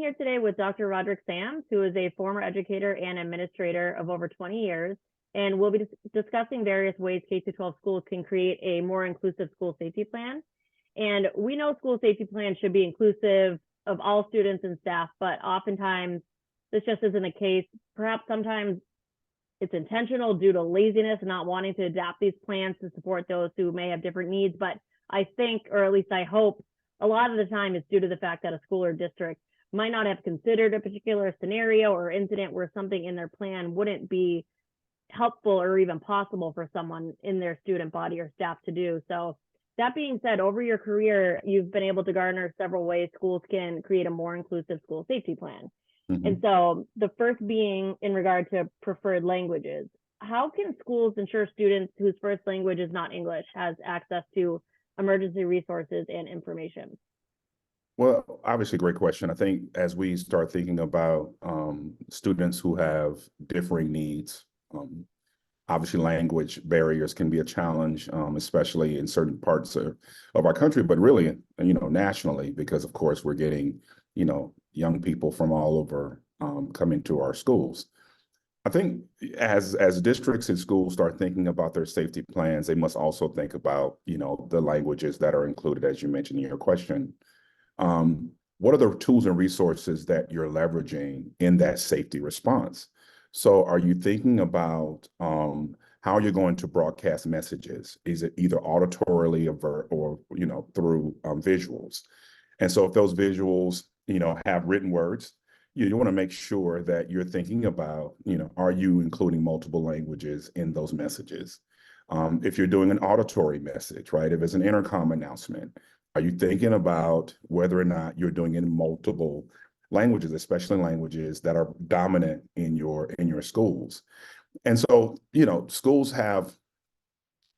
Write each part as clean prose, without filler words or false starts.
here today with Dr. Roderick Sams, who is a former educator and administrator of over 20 years, and we'll be discussing various ways K-12 schools can create a more inclusive school safety plan. And we know school safety plans should be inclusive of all students and staff, but oftentimes this just isn't the case. Perhaps sometimes it's intentional due to laziness and not wanting to adapt these plans to support those who may have different needs. But I think, or at least I hope, a lot of the time it's due to the fact that a school or district might not have considered a particular scenario or incident where something in their plan wouldn't be helpful or even possible for someone in their student body or staff to do. So that being said, over your career, you've been able to garner several ways schools can create a more inclusive school safety plan. And so the first being in regard to preferred languages. How can schools ensure students whose first language is not English has access to emergency resources and information? Well, obviously, great question. I think as we start thinking about students who have differing needs, obviously language barriers can be a challenge, especially in certain parts of our country, but really, nationally, because of course we're getting, young people from all over coming to our schools. I think as districts and schools start thinking about their safety plans, they must also think about, the languages that are included, as you mentioned in your question. What are the tools and resources that you're leveraging in that safety response? So are you thinking about how you're going to broadcast messages? Is it either auditorily or through visuals? And so if those visuals, have written words, you want to make sure that you're thinking about, are you including multiple languages in those messages? If you're doing an auditory message, right? If it's an intercom announcement, are you thinking about whether or not you're doing it in multiple languages, especially languages that are dominant in your schools? And so, schools have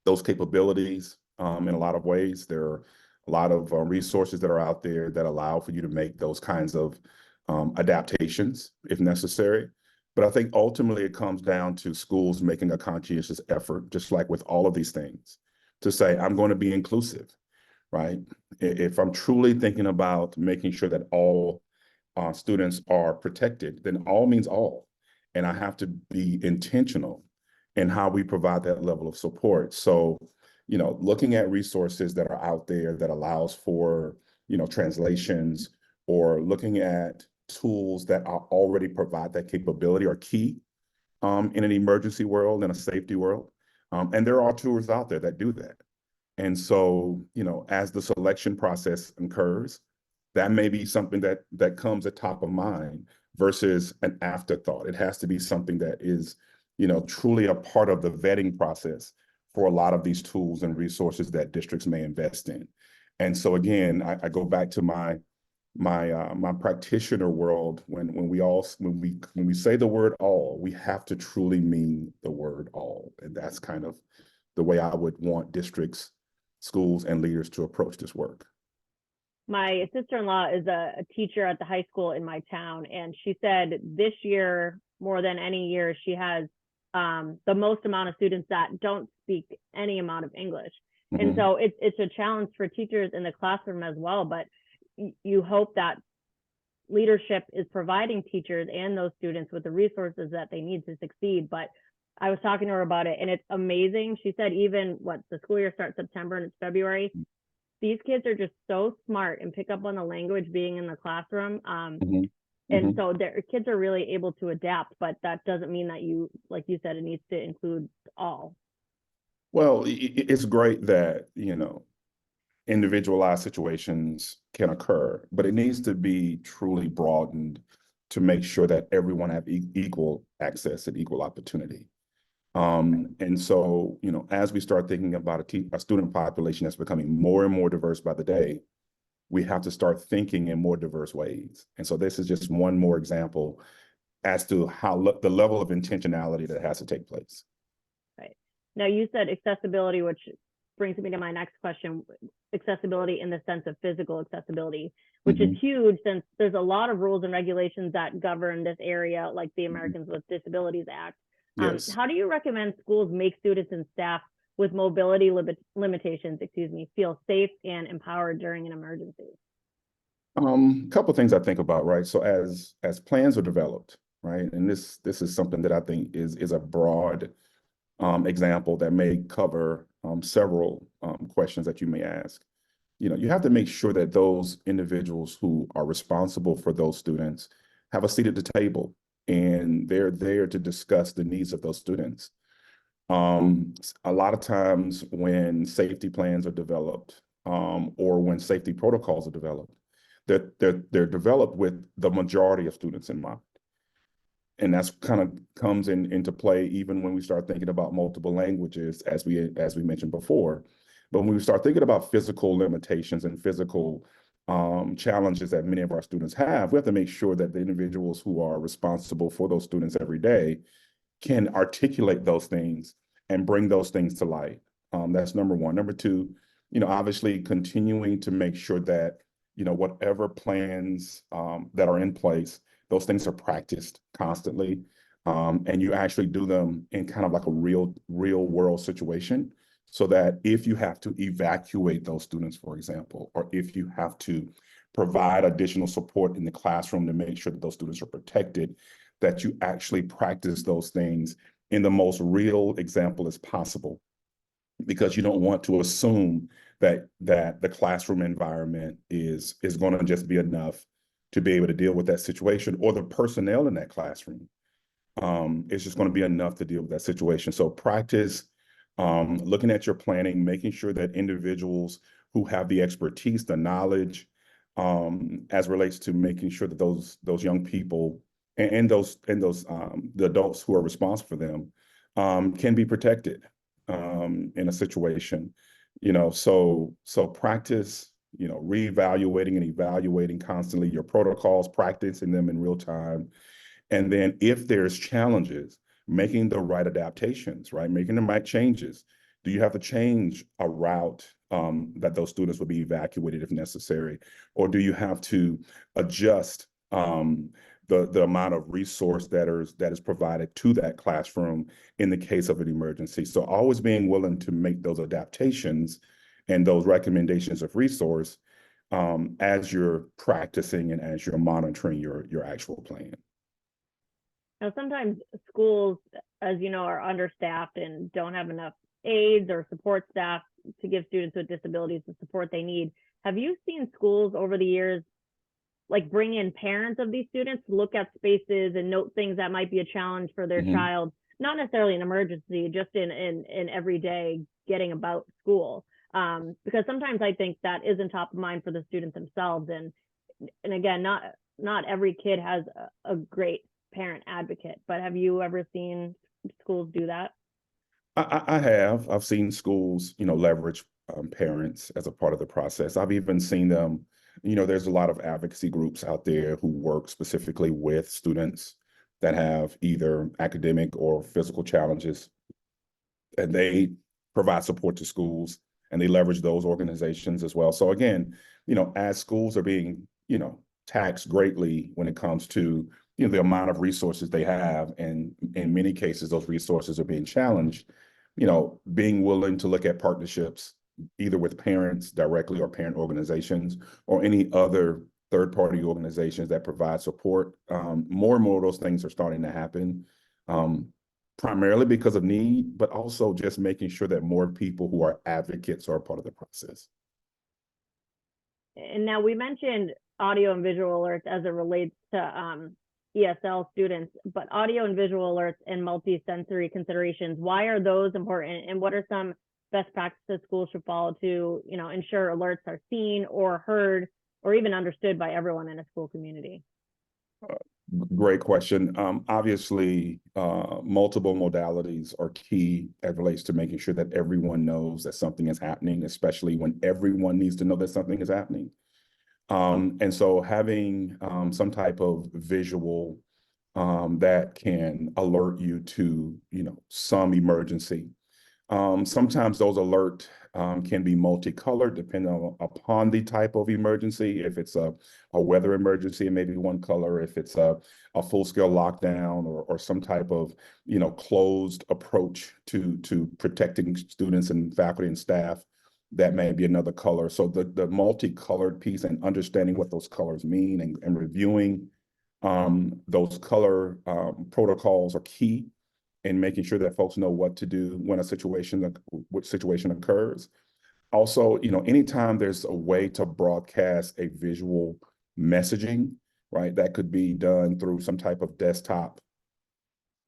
those capabilities in a lot of ways. There are a lot of resources that are out there that allow for you to make those kinds of adaptations if necessary. But I think ultimately it comes down to schools making a conscientious effort, just like with all of these things, to say, I'm going to be inclusive, right? If I'm truly thinking about making sure that all students are protected, then all means all. And I have to be intentional in how we provide that level of support. So, looking at resources that are out there that allows for, translations, or looking at tools that are already provide that capability are key in an emergency world and a safety world. And there are tools out there that do that. And so, as the selection process occurs, that may be something that comes at top of mind versus an afterthought. It has to be something that is, truly a part of the vetting process for a lot of these tools and resources that districts may invest in. And so again, I go back to my practitioner world. When we say the word all, we have to truly mean the word all. And that's kind of the way I would want districts, schools, and leaders to approach this work. My sister-in-law is a teacher at the high school in my town, and she said this year, more than any year, she has the most amount of students that don't speak any amount of English. And so it's a challenge for teachers in the classroom as well, but you hope that leadership is providing teachers and those students with the resources that they need to succeed. But I was talking to her about it, and it's amazing. She said even the school year starts September and it's February. These kids are just so smart and pick up on the language being in the classroom. And so their kids are really able to adapt, but that doesn't mean that like you said, it needs to include all. Well, it's great that, individualized situations can occur, but it needs to be truly broadened to make sure that everyone have equal access and equal opportunity. And so, as we start thinking about a student population that's becoming more and more diverse by the day, we have to start thinking in more diverse ways. And so this is just one more example as to how the level of intentionality that has to take place. Right. Now, you said accessibility, which brings me to my next question, accessibility in the sense of physical accessibility, which is huge since there's a lot of rules and regulations that govern this area, like the Americans with Disabilities Act. Yes. How do you recommend schools make students and staff with mobility limitations, feel safe and empowered during an emergency? Couple of things I think about, right? So as plans are developed, right, and this is something that I think is a broad example that may cover several questions that you may ask. You know, you have to make sure that those individuals who are responsible for those students have a seat at the table and they're there to discuss the needs of those students. A lot of times when safety plans are developed, or when safety protocols are developed, they're developed with the majority of students in mind. And that's kind of comes into play even when we start thinking about multiple languages, as we mentioned before. But when we start thinking about physical limitations and physical challenges that many of our students have, we have to make sure that the individuals who are responsible for those students every day can articulate those things and bring those things to light. That's number one. Number two, you know, obviously continuing to make sure that, you know, whatever plans that are in place, those things are practiced constantly. And you actually do them in kind of like a real world situation, so that if you have to evacuate those students, for example, or if you have to provide additional support in the classroom to make sure that those students are protected, that you actually practice those things in the most real example as possible, because you don't want to assume that the classroom environment is going to just be enough to be able to deal with that situation, or the personnel in that classroom is just going to be enough to deal with that situation. So practice looking at your planning, making sure that individuals who have the expertise, the knowledge, as relates to making sure that those young people and those the adults who are responsible for them can be protected in a situation. You know, so practice, you know, reevaluating and evaluating constantly your protocols, practicing them in real time. And then if there's challenges, making the right adaptations, right? Making the right changes. Do you have to change a route that those students will be evacuated if necessary? Or do you have to adjust the amount of resource that is provided to that classroom in the case of an emergency? So always being willing to make those adaptations and those recommendations of resource as you're practicing and as you're monitoring your actual plan. Now, sometimes schools, as you know, are understaffed and don't have enough aides or support staff to give students with disabilities the support they need. Have you seen schools over the years like bring in parents of these students to look at spaces and note things that might be a challenge for their child, not necessarily an emergency, just in everyday getting about school? Because sometimes I think that isn't top of mind for the students themselves. And again, not every kid has a great parent advocate, but have you ever seen schools do that? I have. I've seen schools, you know, leverage parents as a part of the process. I've even seen them, you know, there's a lot of advocacy groups out there who work specifically with students that have either academic or physical challenges, and they provide support to schools and they leverage those organizations as well. So again, you know, as schools are being, you know, taxed greatly when it comes to, you know, the amount of resources they have, and in many cases those resources are being challenged, you know, being willing to look at partnerships either with parents directly or parent organizations or any other third-party organizations that provide support. More and more of those things are starting to happen, primarily because of need, but also just making sure that more people who are advocates are a part of the process. And now we mentioned audio and visual alerts as it relates to ESL students, but audio and visual alerts and multisensory considerations, why are those important? And what are some best practices schools should follow to, you know, ensure alerts are seen or heard or even understood by everyone in a school community? Great question. Obviously, multiple modalities are key as it relates to making sure that everyone knows that something is happening, especially when everyone needs to know that something is happening. And so having some type of visual that can alert you to, you know, some emergency. Sometimes those alert can be multicolored depending upon the type of emergency. If it's a weather emergency, it may be one color. If it's a full-scale lockdown or some type of, you know, closed approach to protecting students and faculty and staff, that may be another color. So the multicolored piece and understanding what those colors mean and reviewing those color protocols are key in making sure that folks know what to do when which situation occurs. Also, anytime there's a way to broadcast a visual messaging, right, that could be done through some type of desktop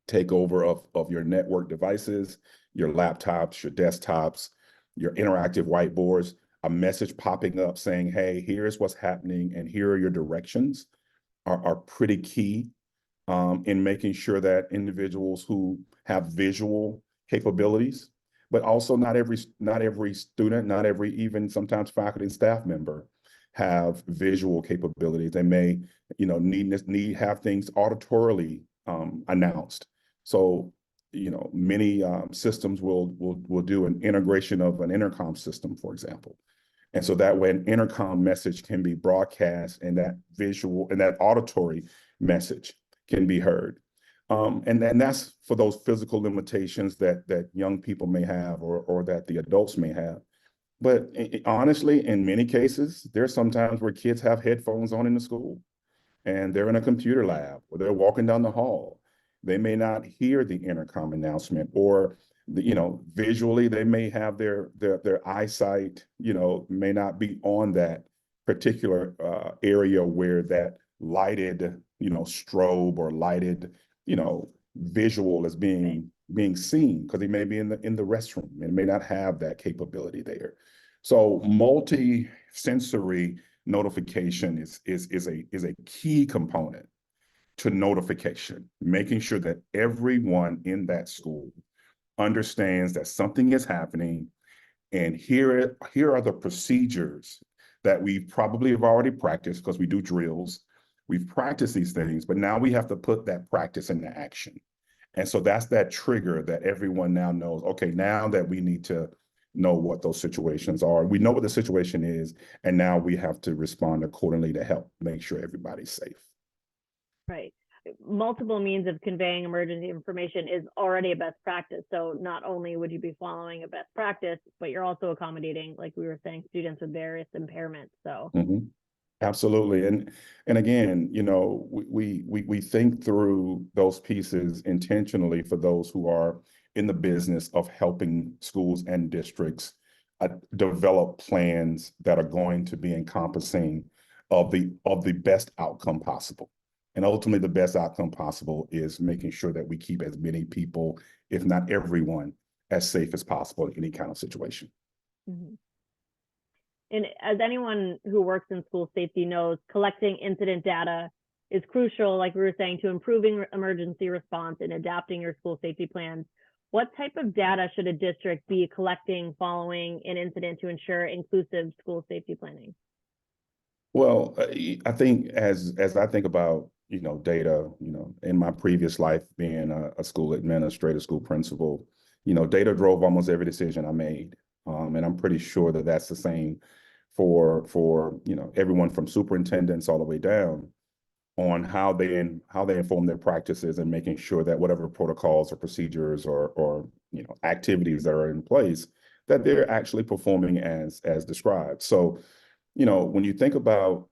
takeover of your network devices, your laptops, your desktops, your interactive whiteboards, a message popping up saying, hey, here's what's happening and here are your directions are pretty key in making sure that individuals who have visual capabilities, but also not every student, not every even sometimes faculty and staff member have visual capabilities. They may, need have things auditorily announced. So, many systems will do an integration of an intercom system, for example. And so that way an intercom message can be broadcast and that visual and that auditory message can be heard. And that's for those physical limitations that young people may have or that the adults may have. But honestly, in many cases, there's sometimes where kids have headphones on in the school and they're in a computer lab or they're walking down the hall. They may not hear the intercom announcement or visually they may have their eyesight, may not be on that particular area where that lighted, strobe or lighted, visual is being seen because he may be in the restroom and may not have that capability there. So multi-sensory notification is a key component to notification, making sure that everyone in that school understands that something is happening and here are the procedures that we probably have already practiced because we do drills. We've practiced these things, but now we have to put that practice into action. And so that's that trigger that everyone now knows, okay, now that we need to know what those situations are. We know what the situation is, and now we have to respond accordingly to help make sure everybody's safe. Right. Multiple means of conveying emergency information is already a best practice. So not only would you be following a best practice, but you're also accommodating, like we were saying, students with various impairments. So absolutely. And again, we think through those pieces intentionally for those who are in the business of helping schools and districts develop plans that are going to be encompassing of the best outcome possible. And ultimately, the best outcome possible is making sure that we keep as many people, if not everyone, as safe as possible in any kind of situation. Mm-hmm. And as anyone who works in school safety knows, collecting incident data is crucial, like we were saying, to improving emergency response and adapting your school safety plans. What type of data should a district be collecting following an incident to ensure inclusive school safety planning? Well, I think as I think about data, in my previous life being a school administrator, school principal, data drove almost every decision I made, and I'm pretty sure that that's the same for everyone from superintendents all the way down on how they inform their practices and making sure that whatever protocols or procedures or activities that are in place that they're actually performing as described. So when you think about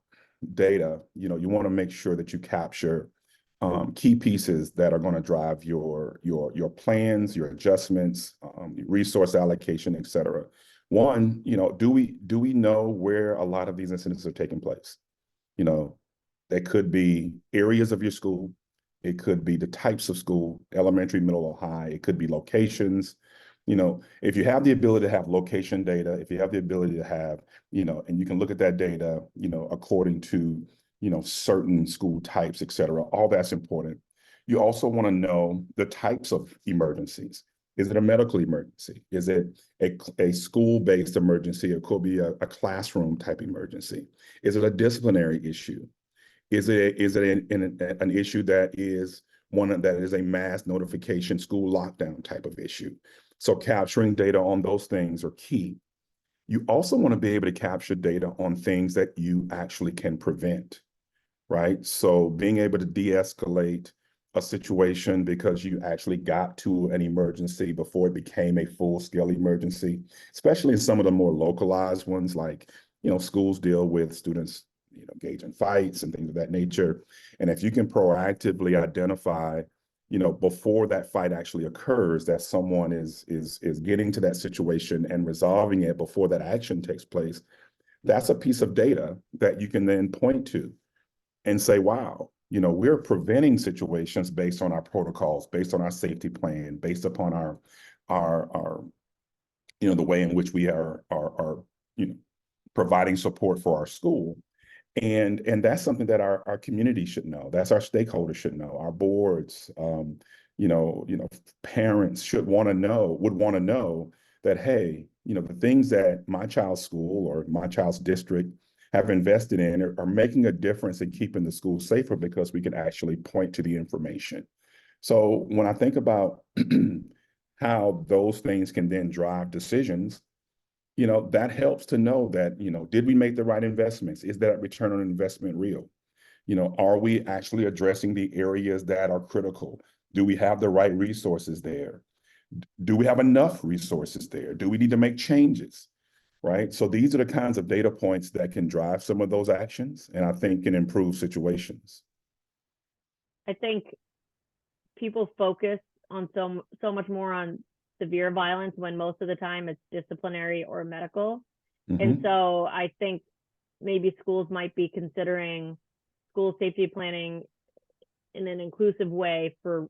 data, you want to make sure that you capture key pieces that are going to drive your plans, your adjustments, resource allocation, et cetera. One, do we know where a lot of these incidents are taking place? That could be areas of your school. It could be the types of school, elementary, middle, or high. It could be locations. If you have the ability to have location data, if you have the ability to have, and you can look at that data, according to, certain school types, et cetera, all that's important. You also want to know the types of emergencies. Is it a medical emergency? Is it a school-based emergency? It could be a classroom type emergency. Is it a disciplinary issue? Is it an issue that is one that is a mass notification school lockdown type of issue? So capturing data on those things are key. You also want to be able to capture data on things that you actually can prevent, right? So being able to de-escalate a situation because you actually got to an emergency before it became a full-scale emergency, especially in some of the more localized ones, like, schools deal with students, engage in fights and things of that nature. And if you can proactively identify, before that fight actually occurs, that someone is getting to that situation and resolving it before that action takes place, that's a piece of data that you can then point to and say, wow, we're preventing situations based on our protocols, based on our safety plan, based upon our the way in which we are providing support for our school. And that's something that our community should know. That's our stakeholders should know. Our boards, parents would want to know that, hey, the things that my child's school or my child's district have invested in are making a difference in keeping the school safer because we can actually point to the information. So when I think about how those things can then drive decisions, that helps to know that, did we make the right investments? Is that return on investment real? Are we actually addressing the areas that are critical? Do we have the right resources there? Do we have enough resources there? Do we need to make changes? Right? So these are the kinds of data points that can drive some of those actions, and I think can improve situations. I think people focus on so much more on severe violence when most of the time it's disciplinary or medical. And so I think maybe schools might be considering school safety planning in an inclusive way for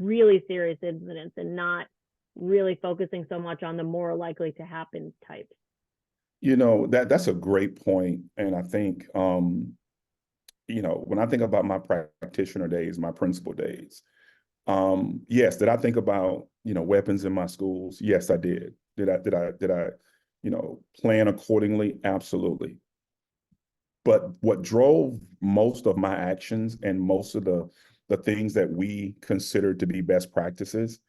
really serious incidents and not really focusing so much on the more likely to happen types. That's a great point. And I think, when I think about my practitioner days, my principal days, yes, did I think about, weapons in my schools? Yes, I did. Did I, plan accordingly? Absolutely. But what drove most of my actions and most of the things that we considered to be best practices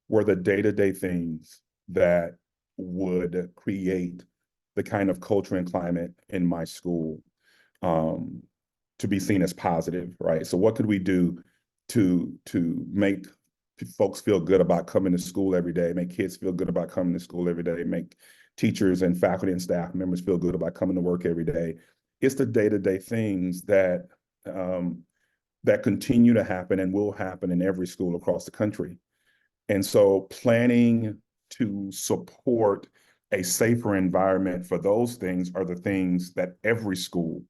were the day-to-day things that would create the kind of culture and climate in my school to be seen as positive, right? So what could we do to make folks feel good about coming to school every day, make kids feel good about coming to school every day, make teachers and faculty and staff members feel good about coming to work every day? It's the day-to-day things that that continue to happen and will happen in every school across the country. And so planning to support a safer environment for those things are the things that every school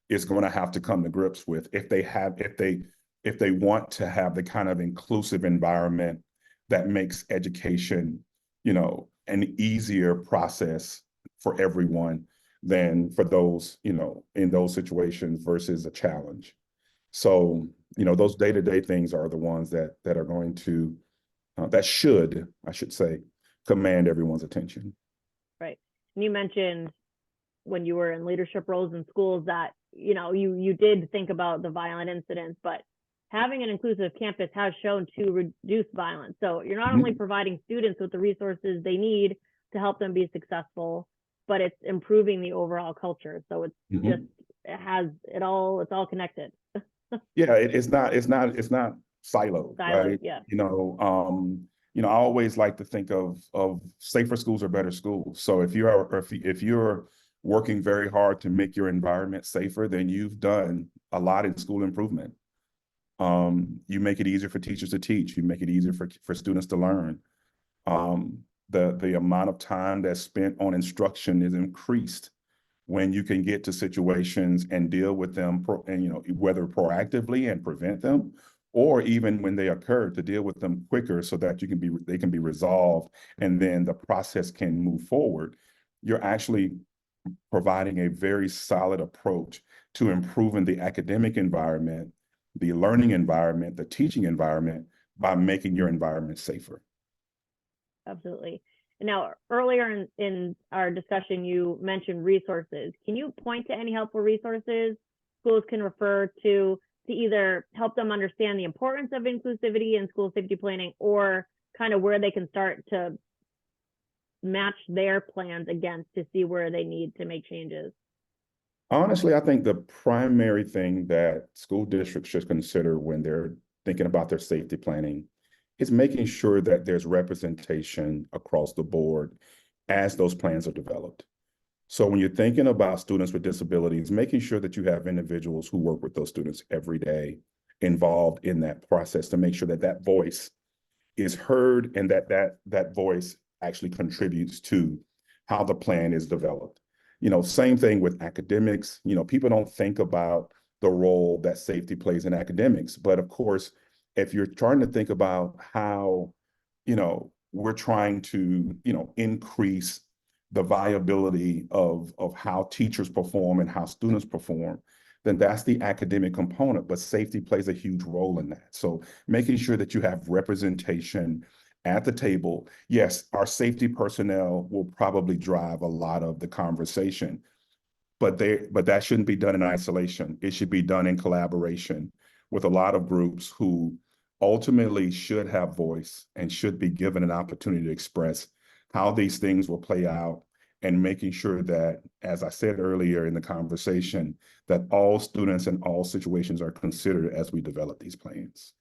is going to have to come to grips with if they want to have the kind of inclusive environment that makes education, an easier process for everyone than for those, in those situations versus a challenge. So, those day-to-day things are the ones that are going to, that should, I should say, command everyone's attention. Right. And you mentioned when you were in leadership roles in schools that, you did think about the violent incidents, but having an inclusive campus has shown to reduce violence. So you're not only providing students with the resources they need to help them be successful, but it's improving the overall culture. So it's just, it's all connected. Yeah, it's not siloed, right? Yeah. I always like to think of safer schools are better schools. So if you're working very hard to make your environment safer, then you've done a lot in school improvement. You make it easier for teachers to teach. You make it easier for students to learn. The amount of time that's spent on instruction is increased when you can get to situations and deal with them, whether proactively and prevent them, or even when they occur to deal with them quicker so that they can be resolved and then the process can move forward. You're actually providing a very solid approach to improving the academic environment, the learning environment, the teaching environment by making your environment safer. Absolutely. Now, earlier in our discussion, you mentioned resources. Can you point to any helpful resources schools can refer to either help them understand the importance of inclusivity in school safety planning, or kind of where they can start to match their plans against to see where they need to make changes? Honestly, I think the primary thing that school districts should consider when they're thinking about their safety planning, is making sure that there's representation across the board as those plans are developed. So when you're thinking about students with disabilities, making sure that you have individuals who work with those students every day involved in that process to make sure that that voice is heard and that voice actually contributes to how the plan is developed. Same thing with academics. People don't think about the role that safety plays in academics, but of course, if you're trying to think about how, we're trying to, increase the viability of how teachers perform and how students perform, then that's the academic component, but safety plays a huge role in that. So making sure that you have representation at the table. Yes, our safety personnel will probably drive a lot of the conversation, but that shouldn't be done in isolation. It should be done in collaboration with a lot of groups who ultimately should have voice and should be given an opportunity to express how these things will play out, and making sure that, as I said earlier in the conversation, that all students in all situations are considered as we develop these plans.